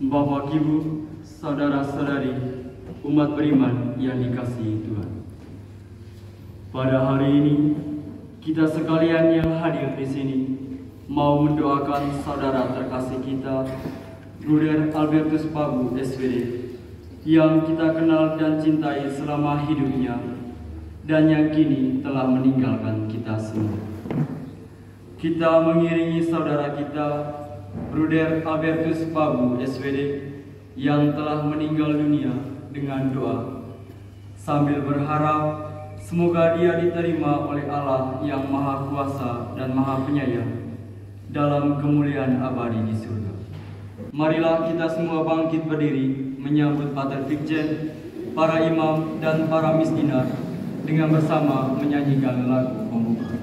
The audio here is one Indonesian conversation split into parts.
Bapak, Ibu, saudara-saudari, umat beriman yang dikasihi Tuhan. Pada hari ini, kita sekalian yang hadir di sini mau mendoakan saudara terkasih kita, Bruder Albertus Pabu SVD, yang kita kenal dan cintai selama hidupnya dan yang kini telah meninggalkan kita semua. Kita mengiringi saudara kita, Bruder Albertus Pabu SVD, yang telah meninggal dunia dengan doa, sambil berharap semoga dia diterima oleh Allah yang Maha Kuasa dan Maha Penyayang dalam kemuliaan abadi di surga. Marilah kita semua bangkit berdiri menyambut Pater Vikjen, para imam dan para misdinar dengan bersama menyanyikan lagu pembuka.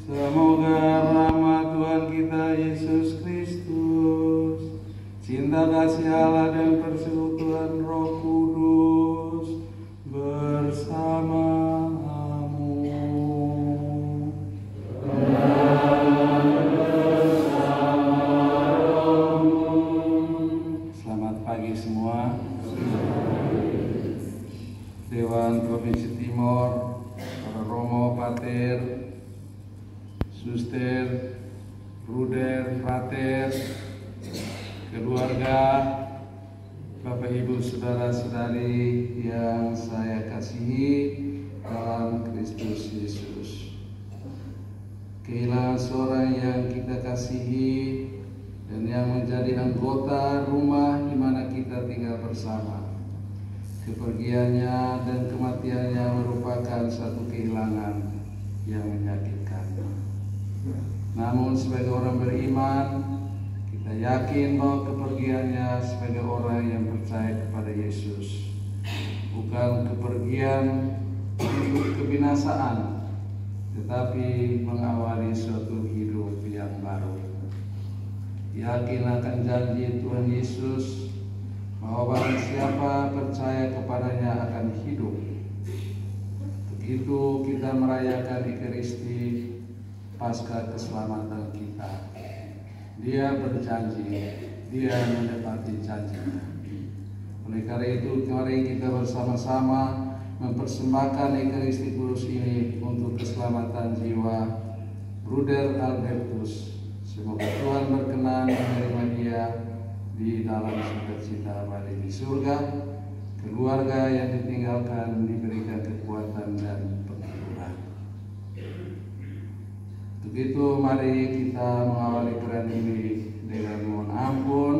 Semoga rahmat Tuhan kita Yesus Kristus, cinta kasih Allah dan persekutuan Roh Kudus bersamamu. Selamat pagi semua. Dewan Provinsi Timor, para Romo, Pater, Suster, Bruder, Frater, keluarga, Bapak Ibu Saudara-saudari yang saya kasihi dalam Kristus Yesus. Kehilangan seorang yang kita kasihi dan yang menjadi anggota rumah di mana kita tinggal bersama. Kepergiannya dan kematiannya merupakan satu kehilangan yang menyakitkan. Namun sebagai orang beriman, kita yakin bahwa kepergiannya sebagai orang yang percaya kepada Yesus bukan kepergian untuk kebinasaan, tetapi mengawali suatu hidup yang baru. Yakin akan janji Tuhan Yesus bahwa barang siapa percaya kepadanya akan hidup. Begitu kita merayakan Ekaristi pasca keselamatan kita. Dia berjanji, dia menepati janjinya. Oleh karena itu, mari kita bersama-sama mempersembahkan Ekaristi Kudus ini untuk keselamatan jiwa Bruder Albertus. Semoga Tuhan berkenan menerima dia di dalam sukacita abadi di surga. Keluarga yang ditinggalkan diberikan kekuatan dan penghiburan. Untuk itu mari kita mengawali peran ini dengan mohon ampun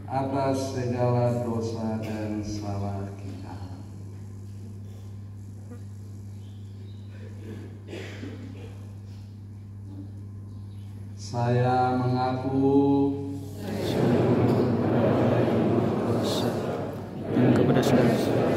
atas segala dosa dan salah kita. Saya mengaku dan kepada saudara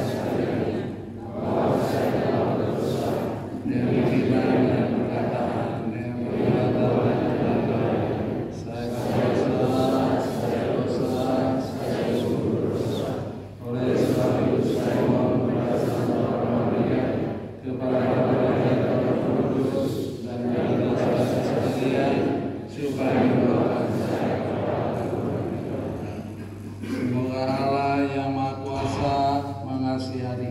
semoga Allah yang Maha Kuasa mengasihi hari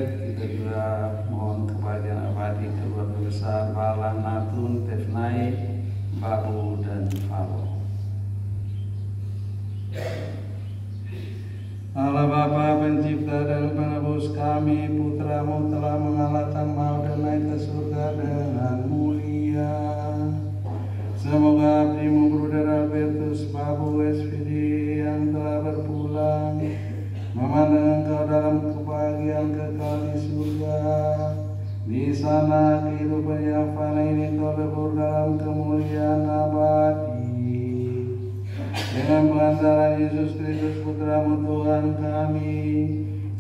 kita juga mohon kebahagiaan abadi keluarga besar Balan, Natun, Tefnai, Bahu dan Falo. Allah Bapa pencipta dan penebus kami, Putramu telah mengalahkan maut dan naik ke surga dengan mulia. Semoga abdimu Bruder Albertus Babu SPD yang telah berpulang memandang engkau dalam kebahagiaan kekal di surga. Di sana kehidupan yang fana ini kau lebur dalam kemuliaan abadi. Dengan pengantaran Yesus Kristus Putramu Tuhan kami,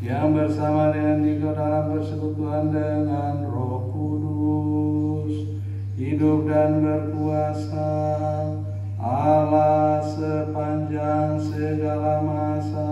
yang bersama dengan Dikau dalam persekutuan dengan Roh Kudus, hidup dan berkuasa Allah sepanjang segala masa.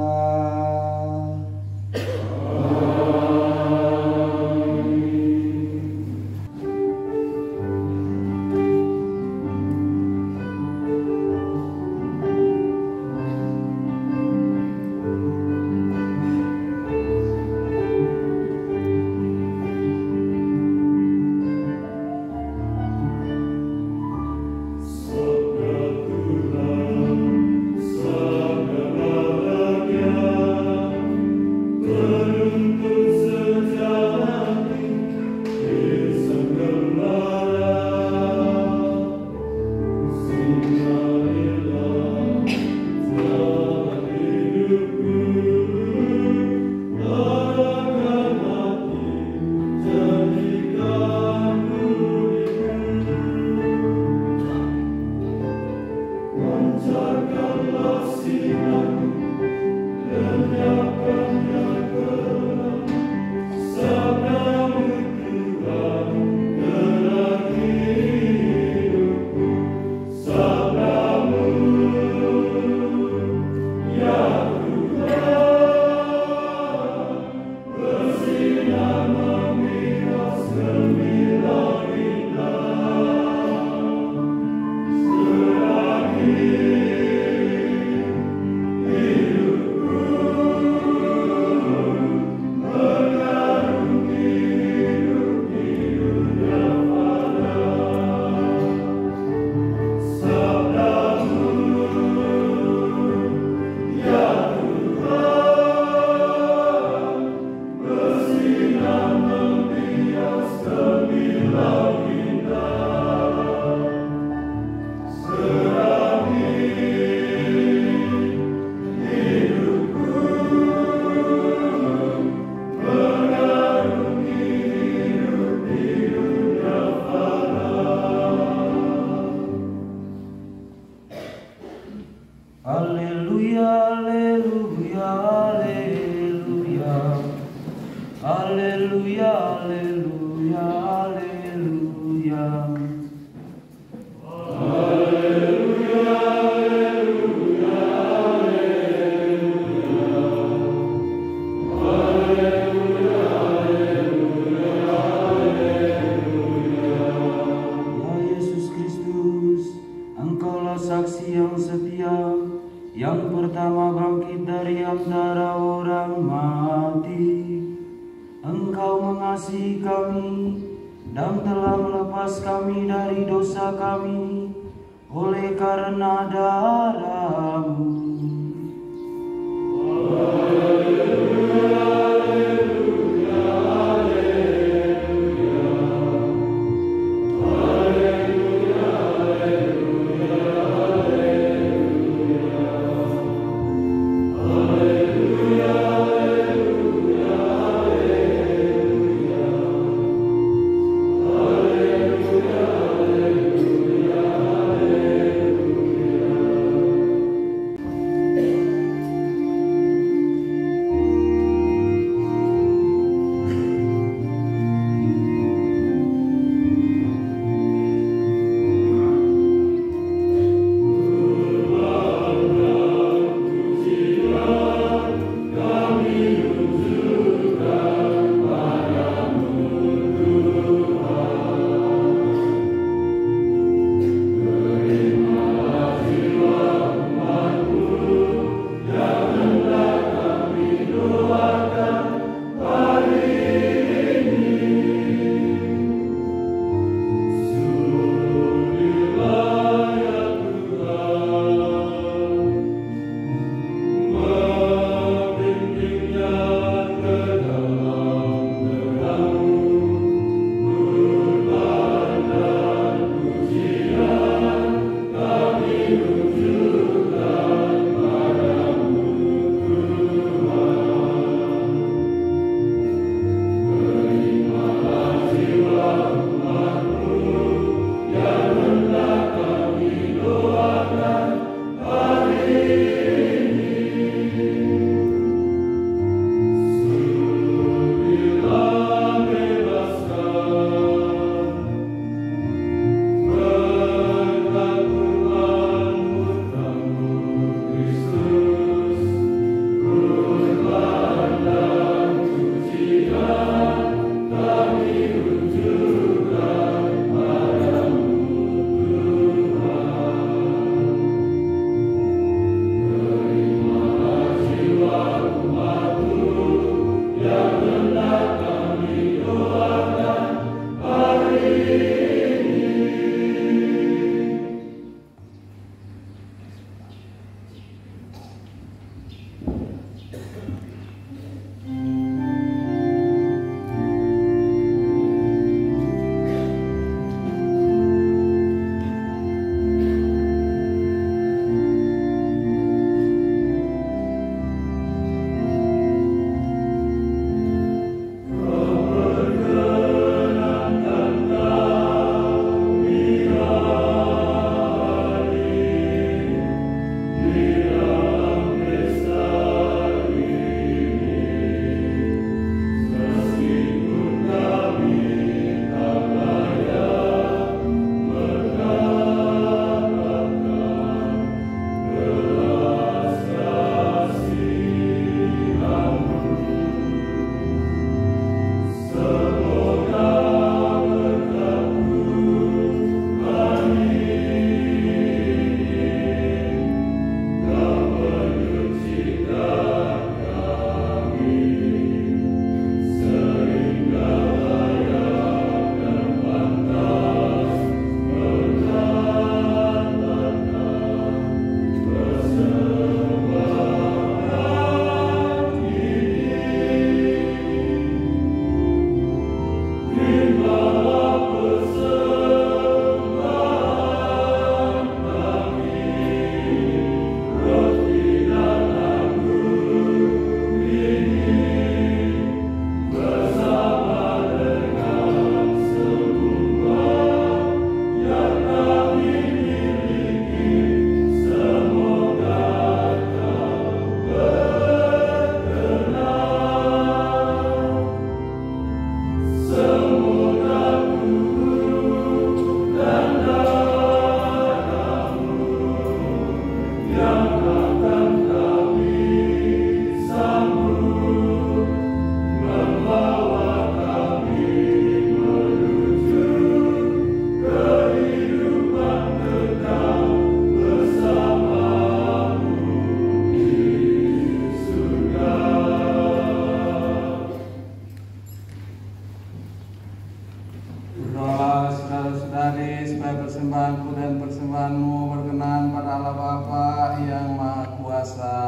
supaya persembahanku dan persembahanmu berkenan pada Allah Bapa yang Maha Kuasa.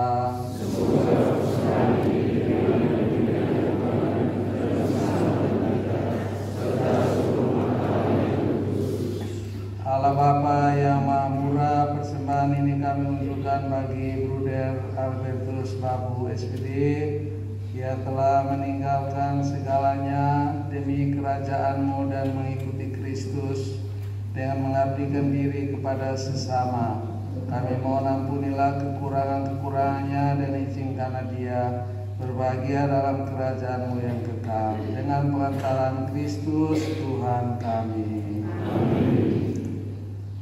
Allah Bapa yang Maha Murah, persembahan ini kami untukkan bagi Bruder Albertus Babu SPD. Ia telah meninggalkan segalanya demi kerajaan-Mu dan mengikuti Kristus dengan mengabdikan diri kepada sesama. Kami mohon ampunilah kekurangan-kekurangannya dan izinkanlah dia berbahagia dalam kerajaan-Mu yang kekal. Dengan perantaraan Kristus Tuhan kami.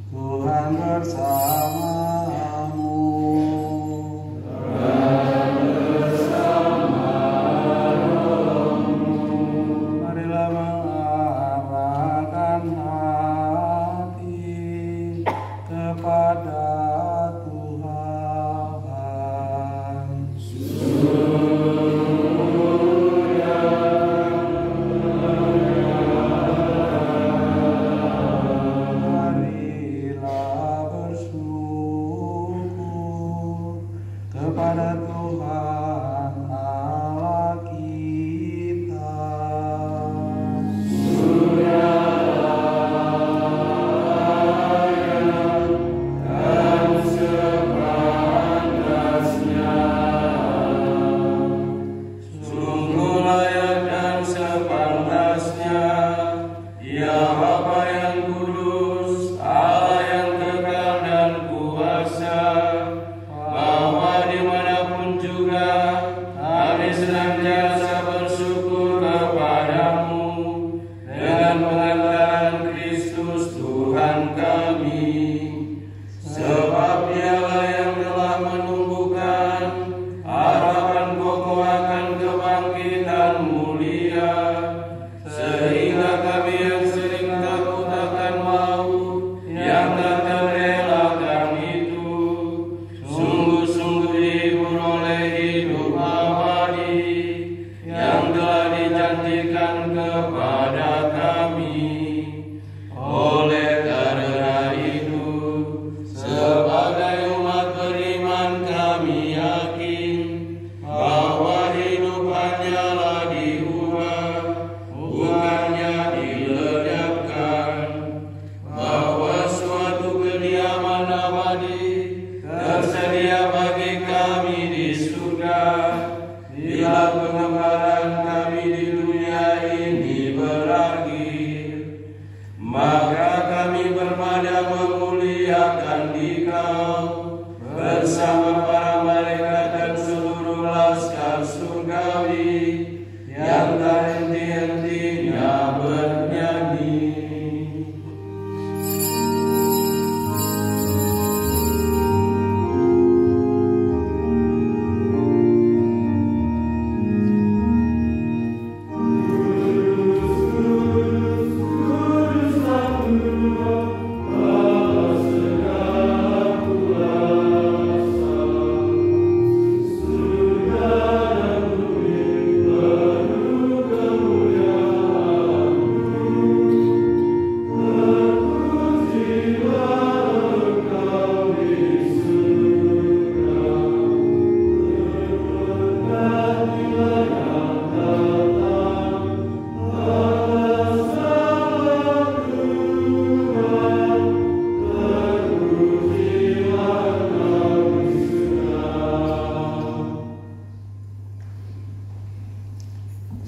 Tuhan bersamamu. Marilah mengarahkan hati kepada Tuhan. Marilah bersyukur kepada Tuhan Allah kita. Sungguh layak dan sepantasnya, Ya Bapa yang kudus, Allah yang kekal dan kuasa, bahwa dimanapun juga kami senantiasa bersyukur kepadamu dengan pengantaran Kristus Tuhan kami. Sebab Dialah yang telah menumbuhkan harapan kokoh akan kebangkitan mulia, sehingga kami yang sering takut akan maut yang tak terelakkan itu, sungguh-sungguh dihibur oleh hidup abadi yang telah dijanjikan kepada kami. Oleh karena itu, sebagai umat beriman kami yakin bahwa hidup hanyalah diubah, bukannya dilenyapkan, bahwa suatu kediaman abadi tersedia bagi kami di surga bila pengembaraan kami di dunia ini berakhir. Maka kami bermada memuliakan Dikau bersama para malaikat dan seluruh laskar surgawi yang tak henti-hentinya bernyanyi.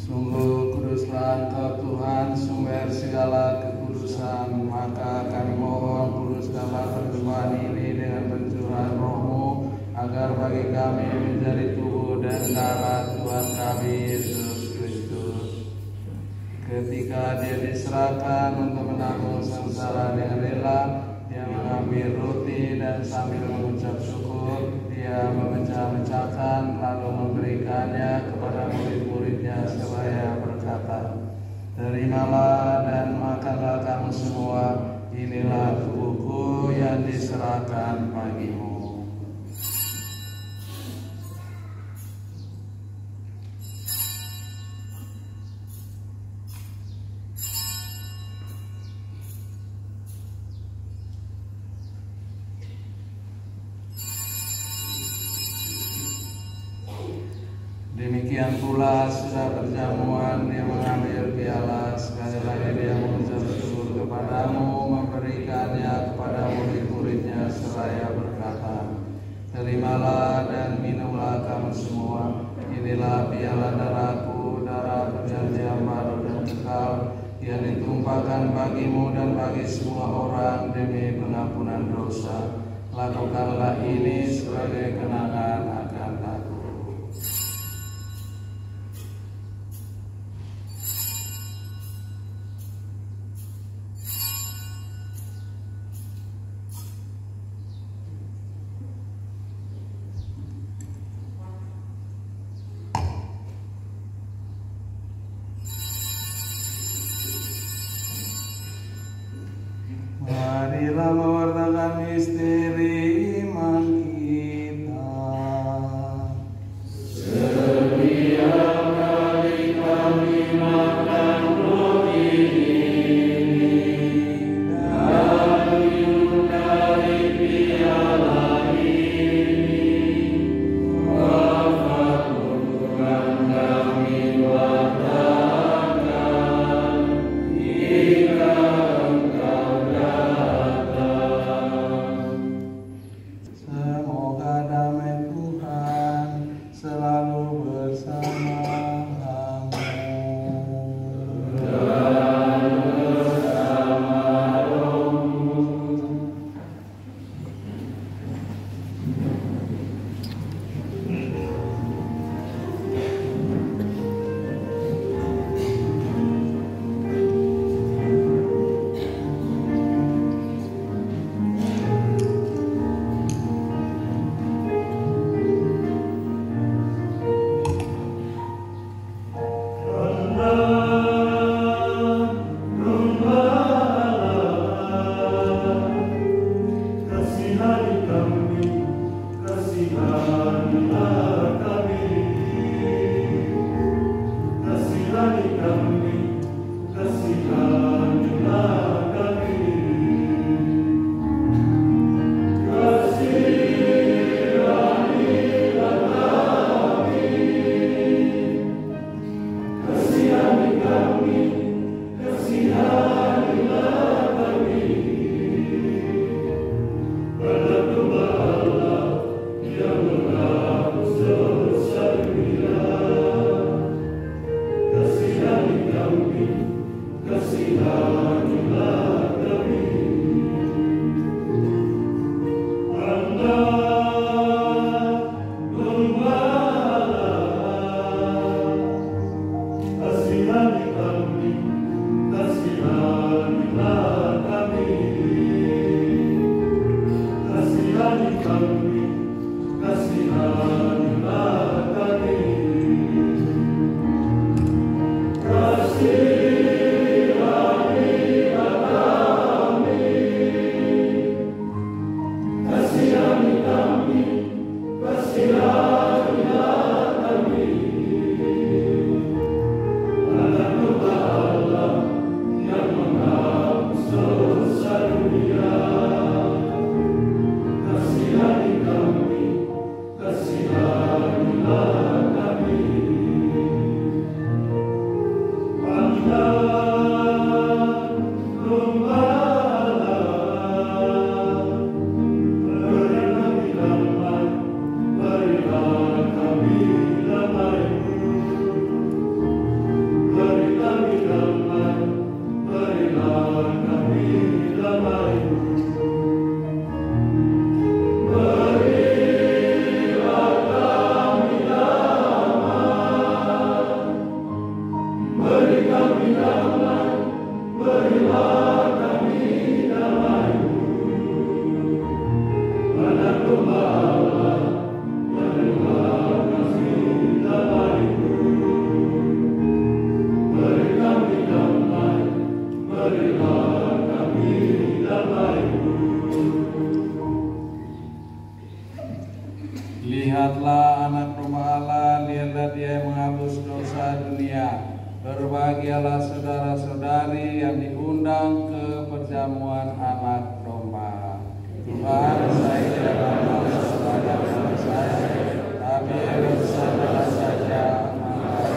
Sungguh kuduslah Engkau Tuhan, sumber segala kekudusan. Maka kami mohon kuduskanlah persembahan ini dengan pencurahan Roh-Mu, agar bagi kami menjadi tubuh dan darah Tuhan kami Yesus Kristus. Ketika Dia diserahkan untuk menanggung sengsara dengan rela, Dia mengambil roti dan sambil mengucap syukur, Dia memecah-mecahkan lalu memberikannya kepada murid-muridnya seraya berkata, "Terimalah dan makanlah kamu semua, inilah tubuhku yang diserahkan bagimu." pula sudah perjamuan dia mengambil piala, sekali lagi dia mengucap syukur kepadamu, memberikannya kepada murid-muridnya seraya berkata, terimalah dan minumlah kamu semua, inilah piala darahku, darah perjanjian baru dan kekal yang ditumpahkan bagimu dan bagi semua orang demi pengampunan dosa. Lakukanlah ini sebagai kenangan akan aku. Marilah mewartakan misteri iman kita. Setiap kali kami makan roti ini dan minum dari piala ini, wafat Tuhan kami wartakan hingga Lihatlah anak domba Allah, lihatlah dia yang menghapus dosa dunia. Berbahagialah saudara-saudari yang diundang ke perjamuan anak domba. Tuhan, saya tidak mau saudara saya, tapi bersama saja maka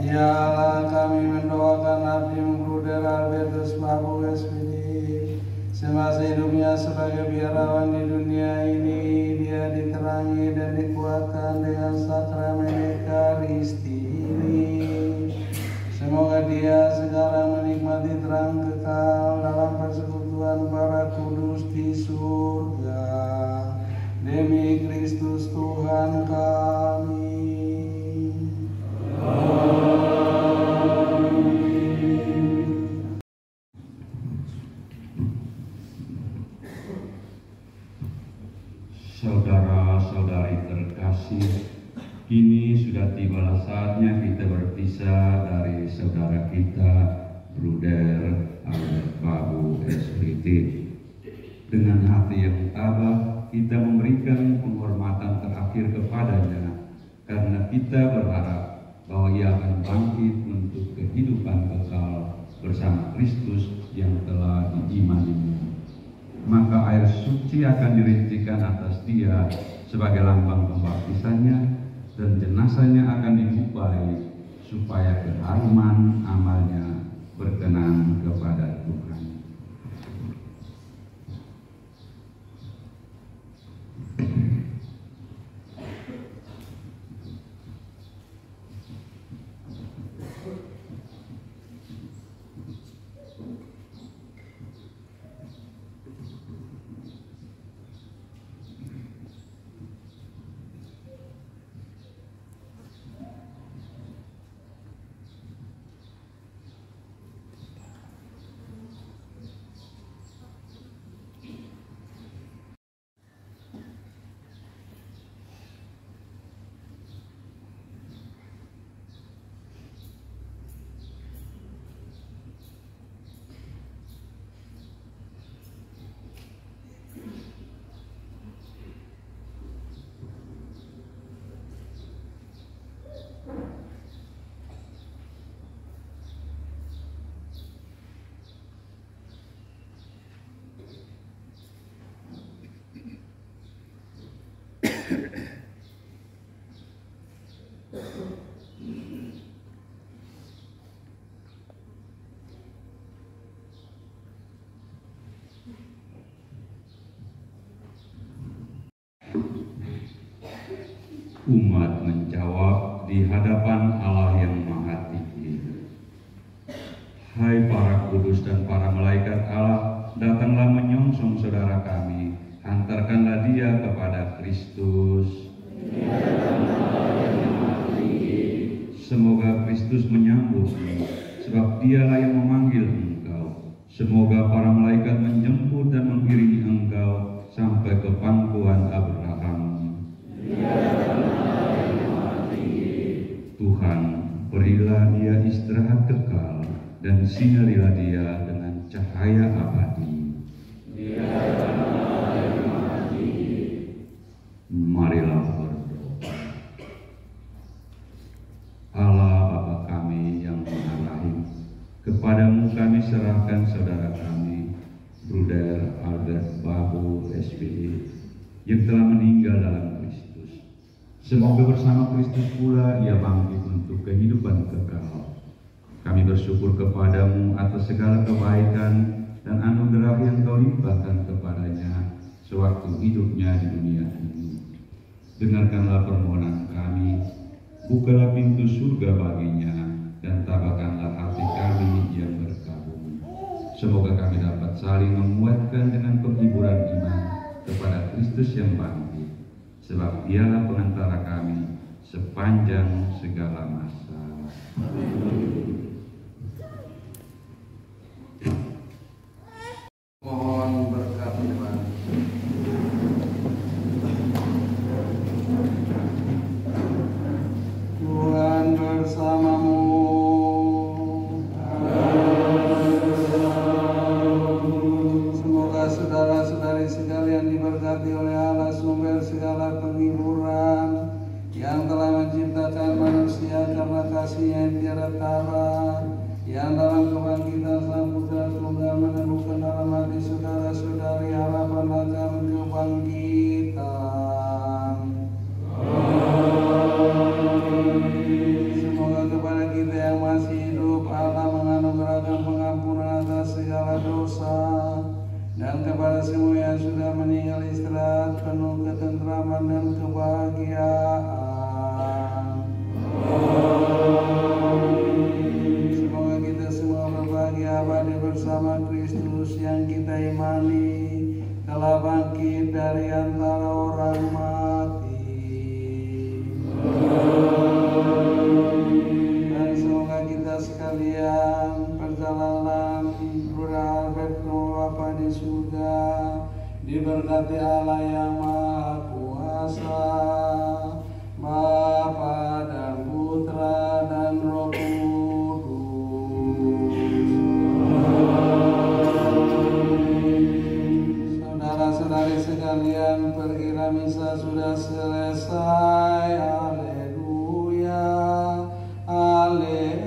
Ya kami mendoakan abdi Bruder Albertus Mabu SPD semasa hidupnya sebagai biarawan di dunia ini, dia diterangi dan dikuatkan dengan sakramen Ekaristi ini. Semoga dia sekarang menikmati terang kekal dalam persekutuan para kudus di surga. Demi Kristus Tuhan kami. Saudara-saudari terkasih, kini sudah tibalah saatnya kita berpisah dari saudara kita, Bruder Albert Babu SPT. Dengan hati yang tabah, kita memberikan penghormatan terakhir kepadanya, karena kita berharap bahwa ia akan bangkit untuk kehidupan kekal bersama Kristus yang telah diimaninya. Maka air suci akan dirincikan atas dia sebagai lambang pembaptisannya, dan jenazahnya akan dikupai supaya keharuman amalnya berkenan kepada Tuhan. Umat menjawab di hadapan Allah yang Maha Tinggi. Hai para kudus dan para malaikat Allah, datanglah menyongsong saudara kami, hantarkanlah dia kepada Kristus. Semoga Kristus menyambutmu, sebab dialah yang memanggil engkau. Semoga para malaikat menjemput dan mengiringi engkau sampai ke pangkuan Abraham. Tuhan, berilah dia istirahat kekal dan sinarilah dia dengan cahaya abadi. Marilah berdoa. Allah Bapa kami yang Maha Rahim, kepadamu kami serahkan saudara kami, Bruder Albert Babu SPE, yang telah meninggal dalam Kristus. Semoga bersama Kristus pula ia bangkit untuk kehidupan kekal. Kami bersyukur kepadamu atas segala kebaikan dan anugerah yang kau limpahkan kepadanya sewaktu hidupnya di dunia ini. Dengarkanlah permohonan kami, bukalah pintu surga baginya, dan tabahkanlah hati kami yang berkabung. Semoga kami dapat saling menguatkan dengan penghiburan iman kepada Kristus yang bangkit, sebab dialah pengantara kami sepanjang segala masa. Mohon berkat Tuhan. Tuhan bersamamu. Semoga saudara-saudari sekalian diberkati oleh Allah, sumber segala penghiburan, yang telah menciptakan manusia karena kasih-Nya yang tiada tara, yang dalam kebangkitan Sang Putra Tunggal menemukan dalam hati saudara-saudari harapan akan kebangkitan. Semoga kepada kita yang masih hidup Allah menganugerahkan pengampunan atas segala dosa, dan kepada semua yang sudah meninggal istirahat penuh ketentraman dan kebahagiaan. Semoga kita semua berbahagia abadi bersama Kristus yang kita imani telah bangkit dari antara orang mati. Dan semoga kita sekalian perjalanan Bruder Albert Bapa di surga diberkati Allah yang Maha Kuasa, Bapa dan Putra dan Roh Kudus. Saudara-saudari sekalian, perkiraan misa sudah selesai. Haleluya, haleluya.